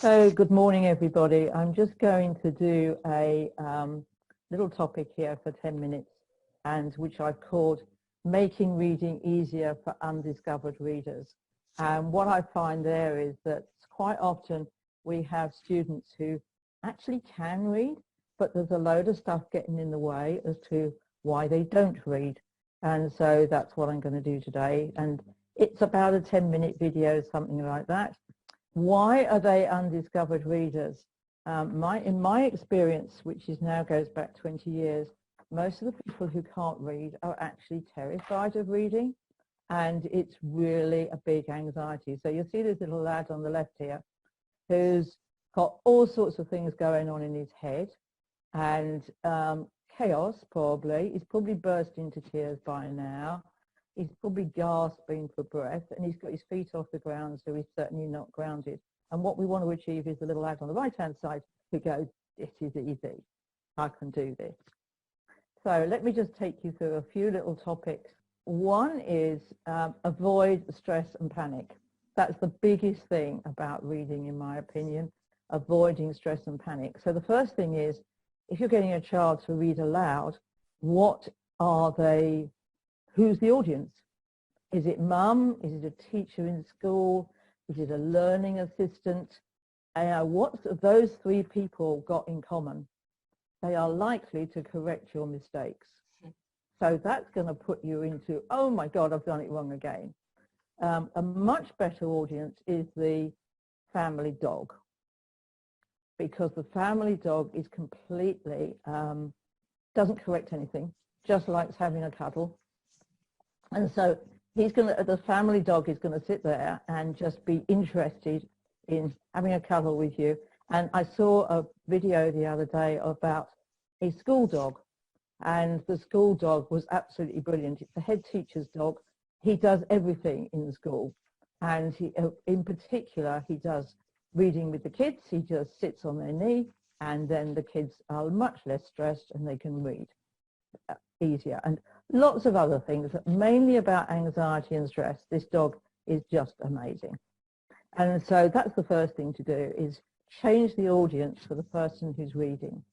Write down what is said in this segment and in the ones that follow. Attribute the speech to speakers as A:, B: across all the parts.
A: So good morning, everybody. I'm just going to do a little topic here for 10 minutes, and which I've called Making Reading Easier for Undiscovered Readers. And what I find there is that quite often we have students who actually can read, but there's a load of stuff getting in the way as to why they don't read. And so that's what I'm going to do today. And it's about a 10-minute video, something like that. Why are they undiscovered readers? In my experience, which is now goes back 20 years, most of the people who can't read are actually terrified of reading, and it's really a big anxiety. So you'll see this little lad on the left here who's got all sorts of things going on in his head, and chaos probably. He's probably burst into tears by now. He's probably gasping for breath, and he's got his feet off the ground, so he's certainly not grounded. And what we want to achieve is the little lad on the right-hand side who goes, "This is easy. I can do this." So let me just take you through a few little topics. One is avoid stress and panic. That's the biggest thing about reading, in my opinion, avoiding stress and panic. So the first thing is, if you're getting a child to read aloud, what are they? Who's the audience? Is it mum? Is it a teacher in school? Is it a learning assistant? What's those three people got in common? They are likely to correct your mistakes. So that's going to put you into, oh my God, I've done it wrong again. A much better audience is the family dog, because the family dog is completely, doesn't correct anything, just likes having a cuddle. And so the family dog is going to sit there and just be interested in having a cuddle with you. And I saw a video the other day about a school dog, and the school dog was absolutely brilliant. It's the head teacher's dog. He does everything in the school, and in particular, he does reading with the kids. He just sits on their knee, and then the kids are much less stressed and they can read easier. And lots of other things, mainly about anxiety and stress. This dog is just amazing. And so that's the first thing to do, is change the audience for the person who's reading.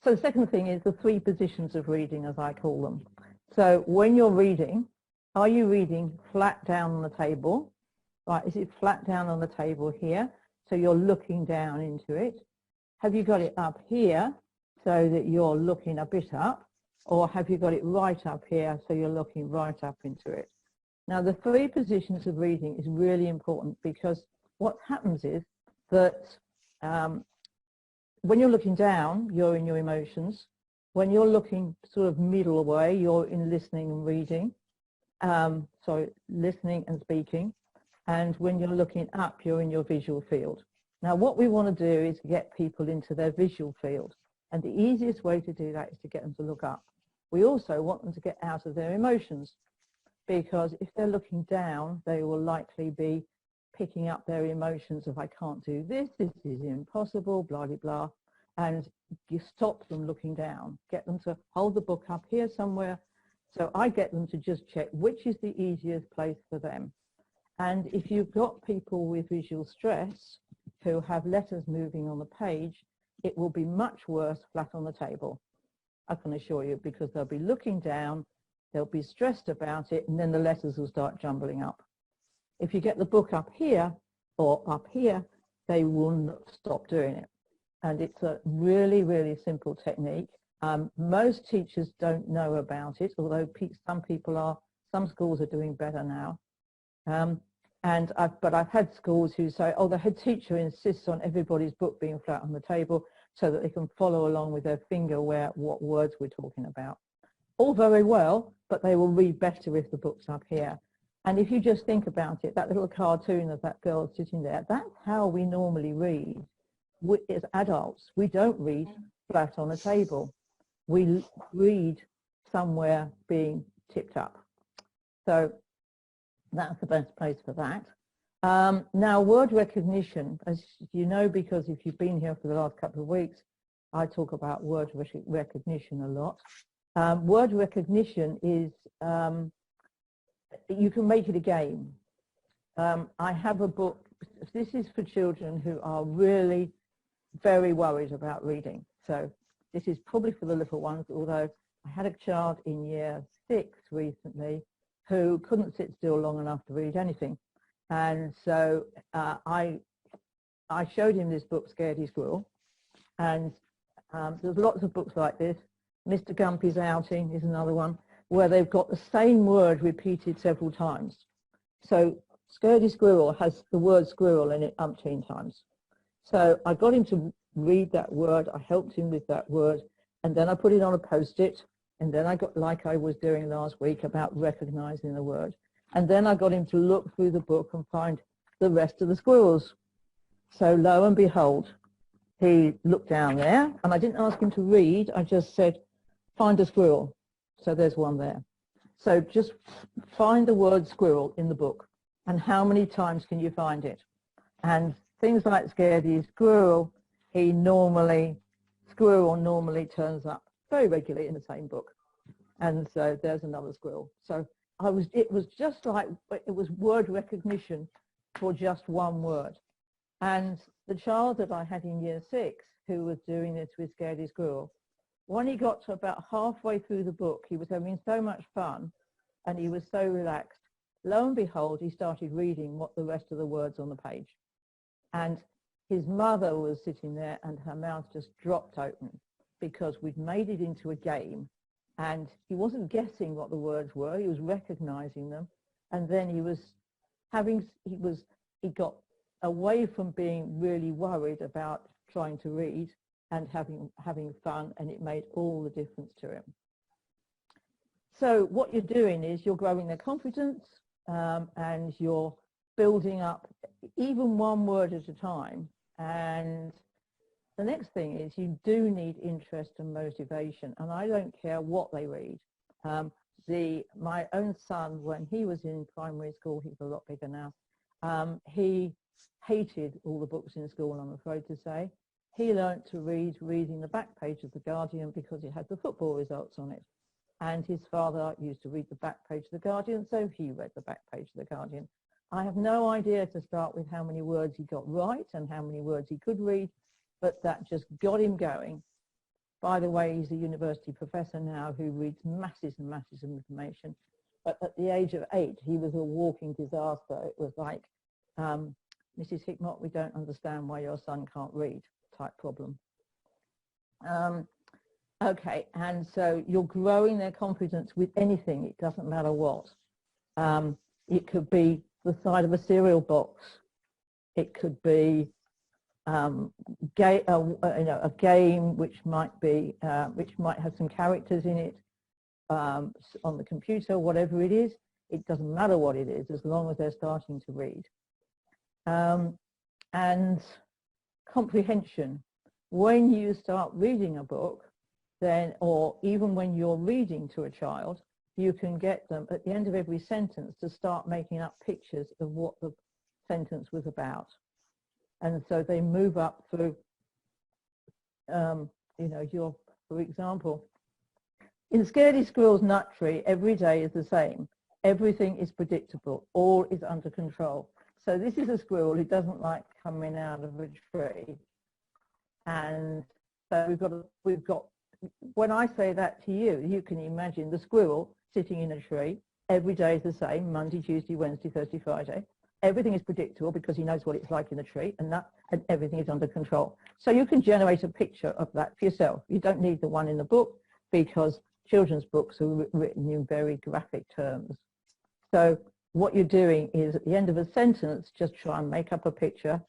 A: So the second thing is the three positions of reading, as I call them. So when you're reading, are you reading flat down on the table? Right, is it flat down on the table here? So you're looking down into it. Have you got it up here so that you're looking a bit up? Or have you got it right up here so you're looking right up into it? Now, the three positions of reading is really important, because what happens is that when you're looking down, you're in your emotions. When you're looking sort of middle away, you're in listening and reading. Listening and speaking. And when you're looking up, you're in your visual field. Now, what we want to do is get people into their visual field. And the easiest way to do that is to get them to look up. We also want them to get out of their emotions, because if they're looking down, they will likely be picking up their emotions of, I can't do this, this is impossible, blah, blah, blah. And you stop them looking down. Get them to hold the book up here somewhere. So I get them to just check which is the easiest place for them. And if you've got people with visual stress who have letters moving on the page, it will be much worse flat on the table, I can assure you, because they'll be looking down, they'll be stressed about it, and then the letters will start jumbling up. If you get the book up here or up here, they will not stop doing it. And it's a really, really simple technique. Most teachers don't know about it, although some schools are doing better now. But I've had schools who say, oh, the head teacher insists on everybody's book being flat on the table so that they can follow along with their finger what words we're talking about. All very well, but they will read better if the book's up here. And if you just think about it, that little cartoon of that girl sitting there, that's how we normally read. As adults, we don't read flat on a table. We read somewhere being tipped up. So that's the best place for that. Now, word recognition, as you know, because if you've been here for the last couple of weeks, I talk about word recognition a lot. Word recognition is, you can make it a game. I have a book this is for children who are really very worried about reading. So this is probably for the little ones, although I had a child in year 6 recently who couldn't sit still long enough to read anything. And so I showed him this book, Scaredy Squirrel, and there's lots of books like this. Mr. Gumpy's Outing is another one, where they've got the same word repeated several times. So Scaredy Squirrel has the word squirrel in it umpteen times. So I got him to read that word, I helped him with that word, and then I put it on a post-it, and then I got, like I was doing last week, about recognizing the word. And then I got him to look through the book and find the rest of the squirrels. So lo and behold, he looked down there, and I didn't ask him to read, I just said, find a squirrel. So there's one there. So just find the word squirrel in the book, and how many times can you find it? And things like Scaredy Squirrel, squirrel normally turns up very regularly in the same book. And so there's another squirrel. So it was just like, it was word recognition for just one word. And the child that I had in year 6 who was doing this with Scaredy Squirrel, when he got to about halfway through the book, he was having so much fun and he was so relaxed. Lo and behold, he started reading what the rest of the words on the page. And his mother was sitting there and her mouth just dropped open because we'd made it into a game, and he wasn't guessing what the words were, he was recognizing them. And then he got away from being really worried about trying to read and having fun, and it made all the difference to him. So what you're doing is you're growing their confidence, and you're building up even one word at a time. And the next thing is you do need interest and motivation, and I don't care what they read. My own son, when he was in primary school, he's a lot bigger now, he hated all the books in school, I'm afraid to say. He learnt to read reading the back page of The Guardian because it had the football results on it. And his father used to read the back page of The Guardian, so he read the back page of The Guardian. I have no idea to start with how many words he got right and how many words he could read, but that just got him going. By the way, he's a university professor now who reads masses and masses of information. But at the age of 8, he was a walking disaster. It was like, Mrs. Hickmott, we don't understand why your son can't read type problem. Okay, and so you're growing their confidence with anything, it doesn't matter what. It could be the side of a cereal box. It could be a game which might have some characters in it on the computer, whatever it is. It doesn't matter what it is as long as they're starting to read. And comprehension. When you start reading a book, then, or even when you're reading to a child, you can get them at the end of every sentence to start making up pictures of what the sentence was about. And so they move up through, for example, in Scaredy Squirrel's nut tree, every day is the same. Everything is predictable. All is under control. So this is a squirrel who doesn't like coming out of a tree. And so we've got, when I say that to you, you can imagine the squirrel sitting in a tree. Every day is the same, Monday, Tuesday, Wednesday, Thursday, Friday. Everything is predictable because he knows what it's like in the tree, and everything is under control. So you can generate a picture of that for yourself. You don't need the one in the book because children's books are written in very graphic terms. So what you're doing is at the end of a sentence, just try and make up a picture,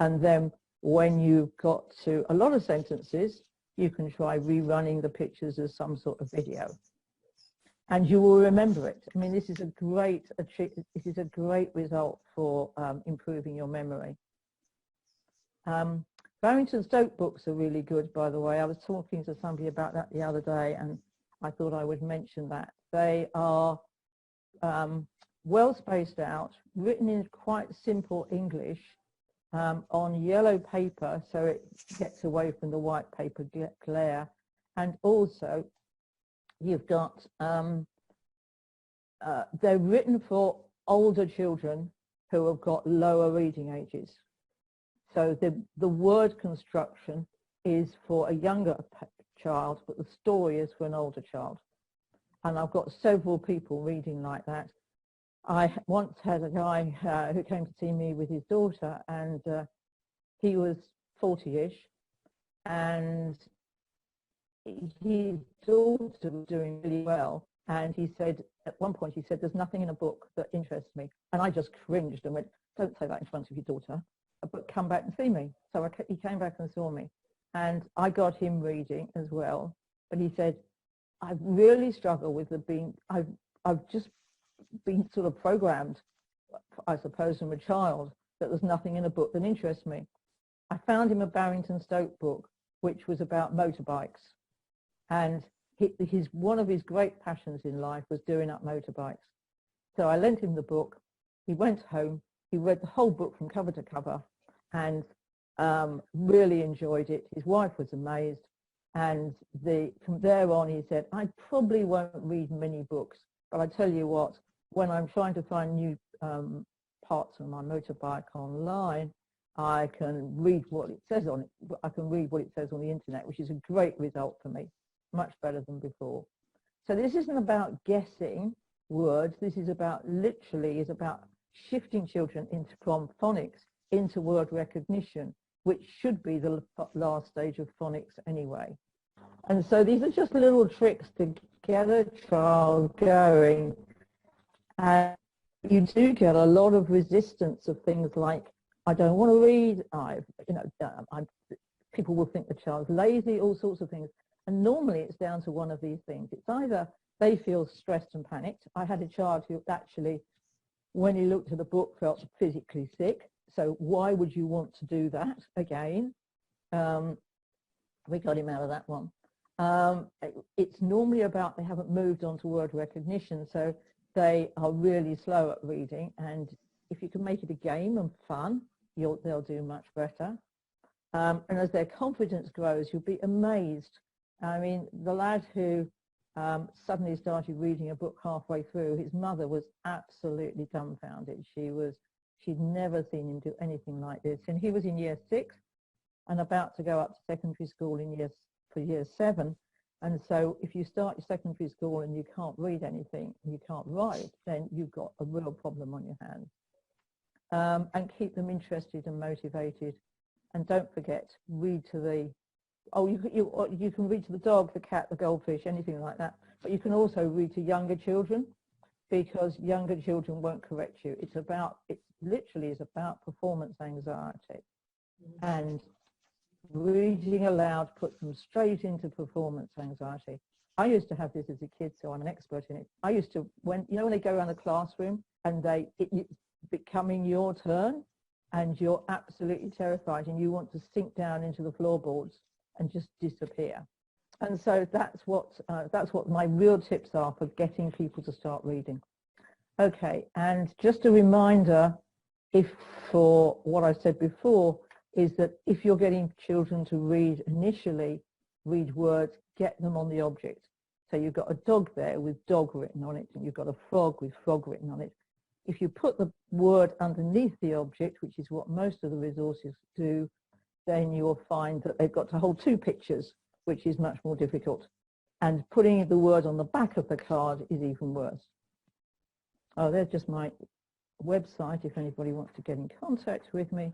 A: and then when you've got to a lot of sentences, you can try rerunning the pictures as some sort of video. And you will remember it. I mean, this is a great result for improving your memory. Barrington Stoke books are really good, by the way. I was talking to somebody about that the other day, and I thought I would mention that. They are well spaced out, written in quite simple English, on yellow paper, so it gets away from the white paper glare. And also, you've got, they're written for older children, who have got lower reading ages. So the word construction is for a younger child, but the story is for an older child. And I've got several people reading like that. I once had a guy who came to see me with his daughter, and he was 40-ish, and his daughter was doing really well. And he said, at one point, he said, "There's nothing in a book that interests me." And I just cringed and went, "Don't say that in front of your daughter, but come back and see me." So he came back and saw me, and I got him reading as well. But he said, "I've really struggled with I've just been sort of programmed, I suppose, from a child, that there's nothing in a book that interests me." I found him a Barrington Stoke book, which was about motorbikes. And one of his great passions in life was doing up motorbikes. So I lent him the book. He went home. He read the whole book from cover to cover and really enjoyed it. His wife was amazed. And from there on, he said, "I probably won't read many books, but I tell you what, when I'm trying to find new parts of my motorbike online, I can read what it says on it. I can read what it says on the internet," which is a great result for me, much better than before. So this isn't about guessing words. This is about about shifting children from phonics into word recognition, which should be the last stage of phonics anyway. And so these are just little tricks to get a child going. And you do get a lot of resistance of things like, "I don't want to read," people will think the child's lazy, all sorts of things. And normally it's down to one of these things. It's either they feel stressed and panicked. I had a child who actually, when he looked at the book, felt physically sick. So why would you want to do that again? We got him out of that one. It's normally about they haven't moved on to word recognition, so they are really slow at reading. And if you can make it a game and fun, they'll do much better. And as their confidence grows, you'll be amazed. I mean, the lad who suddenly started reading a book halfway through, his mother was absolutely dumbfounded. She'd never seen him do anything like this. And he was in year 6 and about to go up to secondary school for year 7. And so if you start your secondary school and you can't read anything, and you can't write, then you've got a real problem on your hands. And keep them interested and motivated. And don't forget, read to the, you can read to the dog, the cat, the goldfish, anything like that. But you can also read to younger children, because younger children won't correct you. It literally is about performance anxiety. And reading aloud puts them straight into performance anxiety. I used to have this as a kid, so I'm an expert in it. I used to, when they go around the classroom and it's becoming your turn, and you're absolutely terrified and you want to sink down into the floorboards and just disappear. And so that's what my real tips are for getting people to start reading. Okay, and just a reminder, for what I said before, is that if you're getting children to read initially, read words, get them on the object. So you've got a dog there with dog written on it, and you've got a frog with frog written on it. If you put the word underneath the object, which is what most of the resources do, then you'll find that they've got to hold 2 pictures, which is much more difficult. And putting the word on the back of the card is even worse. Oh, there's just my website if anybody wants to get in contact with me.